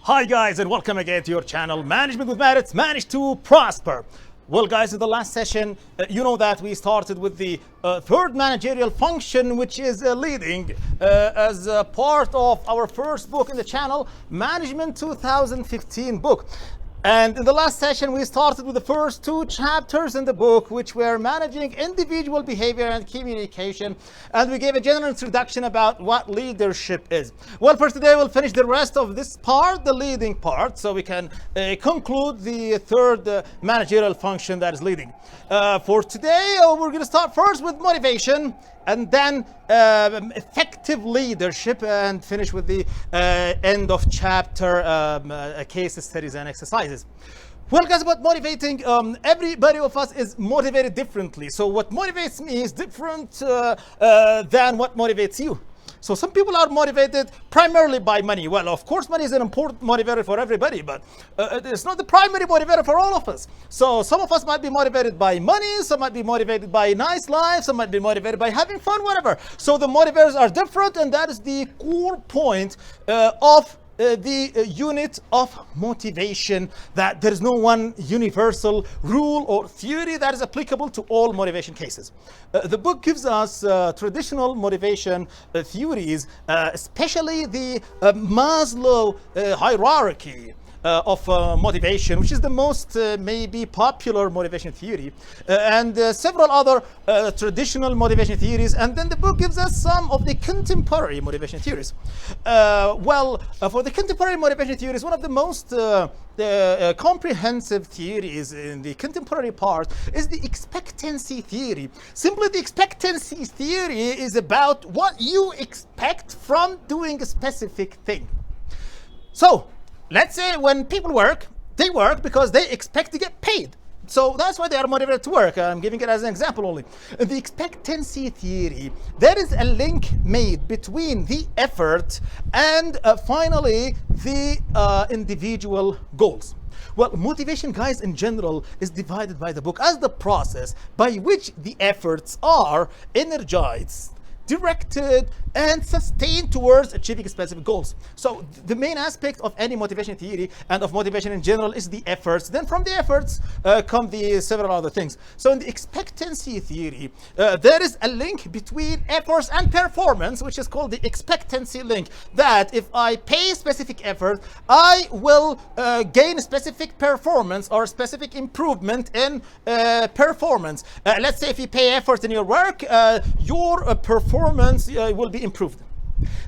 Hi guys, and welcome again to your channel, Management with Merits, Manage to Prosper. Well guys, in the last session, you know that we started with the third managerial function, which is leading as a part of our first book in the channel, Management 2015 book. And in the last session, we started with the first two chapters in the book, which were managing individual behavior and communication. And we gave a general introduction about what leadership is. Well, for today, we'll finish the rest of this part, the leading part, so we can conclude the third managerial function, that is leading. For today, we're going to start first with motivation, and then effective leadership, and finish with the end of chapter case studies and exercises. Well guys, about motivating, everybody of us is motivated differently. So what motivates me is different than what motivates you. So some people are motivated primarily by money. Well, of course, money is an important motivator for everybody, but it's not the primary motivator for all of us. So some of us might be motivated by money, some might be motivated by a nice life, some might be motivated by having fun, whatever. So the motivators are different, and that is the core point of the unit of motivation, that there is no one universal rule or theory that is applicable to all motivation cases. The book gives us traditional motivation theories, especially the Maslow hierarchy of motivation, which is the most maybe popular motivation theory, and several other traditional motivation theories. And then the book gives us some of the contemporary motivation theories. For the contemporary motivation theories, one of the most comprehensive theories in the contemporary part is the expectancy theory. Simply, the expectancy theory is about what you expect from doing a specific thing. So let's say when people work, they work because they expect to get paid. So that's why they are motivated to work. I'm giving it as an example only. The expectancy theory, there is a link made between the effort and finally the individual goals. Well, motivation, guys, in general is divided by the book as the process by which the efforts are energized, directed, and sustained towards achieving specific goals. So the main aspect of any motivation theory and of motivation in general is the efforts. Then from the efforts come the several other things. So in the expectancy theory, there is a link between efforts and performance, which is called the expectancy link, that if I pay specific effort, I will gain specific performance or specific improvement in performance. Let's say if you pay effort in your work, your performance will be improved.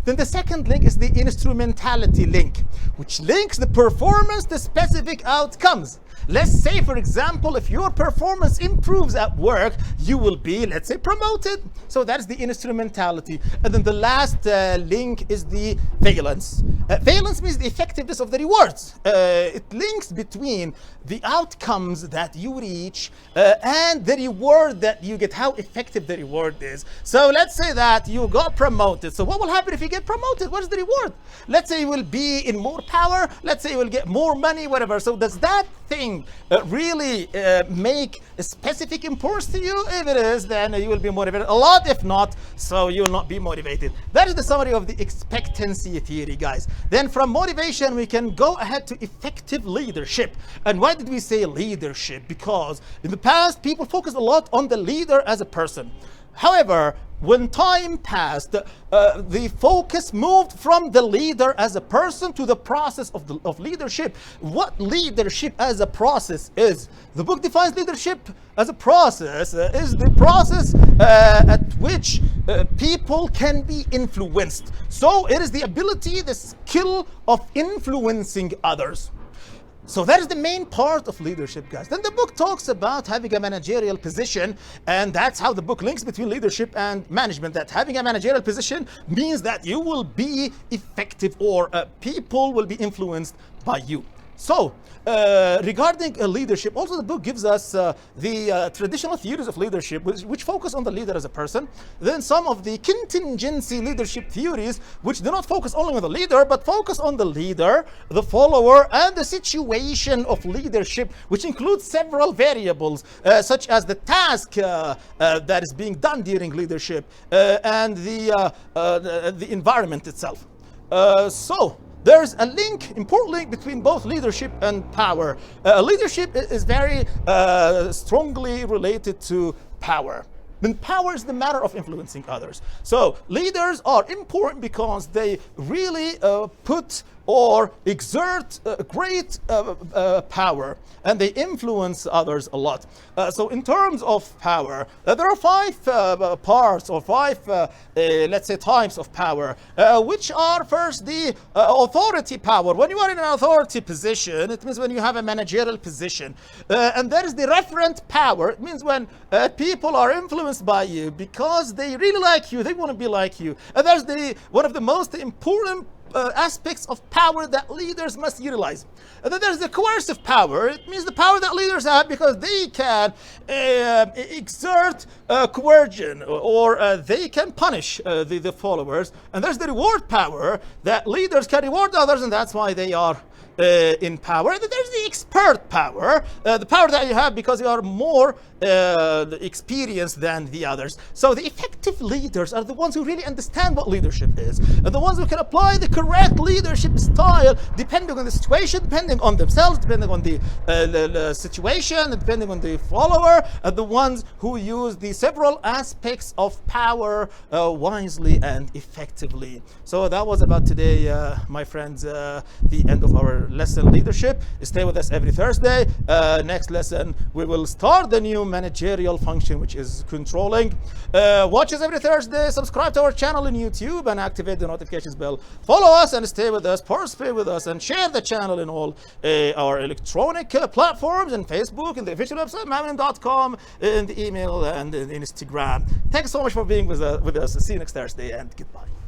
Then the second link is the instrumentality link, which links the performance to specific outcomes. Let's say, for example, if your performance improves at work, you will be, let's say, promoted. So that's the instrumentality. And then the last link is the valence. Valence means the effectiveness of the rewards. It links between the outcomes that you reach and the reward that you get, how effective the reward is. So let's say that you got promoted. So what will happen if you get promoted? What is the reward? Let's say you will be in more power. Let's say you will get more money, whatever. So does that thing really make a specific importance to you? If it is, then you will be motivated a lot. If not, so you will not be motivated. That is the summary of the expectancy theory, guys. Then from motivation, we can go ahead to effective leadership. And why did we say leadership? Because in the past, people focused a lot on the leader as a person. However, when time passed, the focus moved from the leader as a person to the process of leadership. What leadership as a process is? The book defines leadership as a process, is the process at which people can be influenced. So it is the ability, the skill of influencing others. So that is the main part of leadership, guys. Then the book talks about having a managerial position, and that's how the book links between leadership and management, that having a managerial position means that you will be effective, or people will be influenced by you. So regarding leadership, also the book gives us the traditional theories of leadership, which focus on the leader as a person. Then some of the contingency leadership theories, which do not focus only on the leader, but focus on the leader, the follower, and the situation of leadership, which includes several variables, such as the task that is being done during leadership, and the environment itself. So there's a link, important link between both leadership and power. Leadership is very strongly related to power. Then power is the matter of influencing others. So leaders are important because they really put or exert great power, and they influence others a lot. So in terms of power, there are five parts or five, let's say, types of power, which are first the authority power. When you are in an authority position, it means when you have a managerial position. And there is the referent power. It means when people are influenced by you because they really like you, they want to be like you. And there's one of the most important aspects of power that leaders must utilize. And then there's the coercive power. It means the power that leaders have because they can exert coercion, or they can punish the followers. And there's the reward power, that leaders can reward others, and that's why they are in power. And then there's the expert power, the power that you have because you are more experienced than the others. So the effective leaders are the ones who really understand what leadership is, and the ones who can apply the correct leadership style depending on the situation, depending on themselves, depending on the situation, depending on the follower, and the ones who use the several aspects of power wisely and effectively. So that was about today, my friends, the end of our lesson, leadership. Stay with us every Thursday. Next lesson we will start the new managerial function, which is controlling. Watch us every Thursday, subscribe to our channel in YouTube, and activate the notifications bell. Follow us and stay with us, participate with us, and share the channel in all our electronic platforms, and Facebook, and the official website MANWIM.com, and the email, and the Instagram. Thanks so much for being with us. See you next Thursday, and goodbye.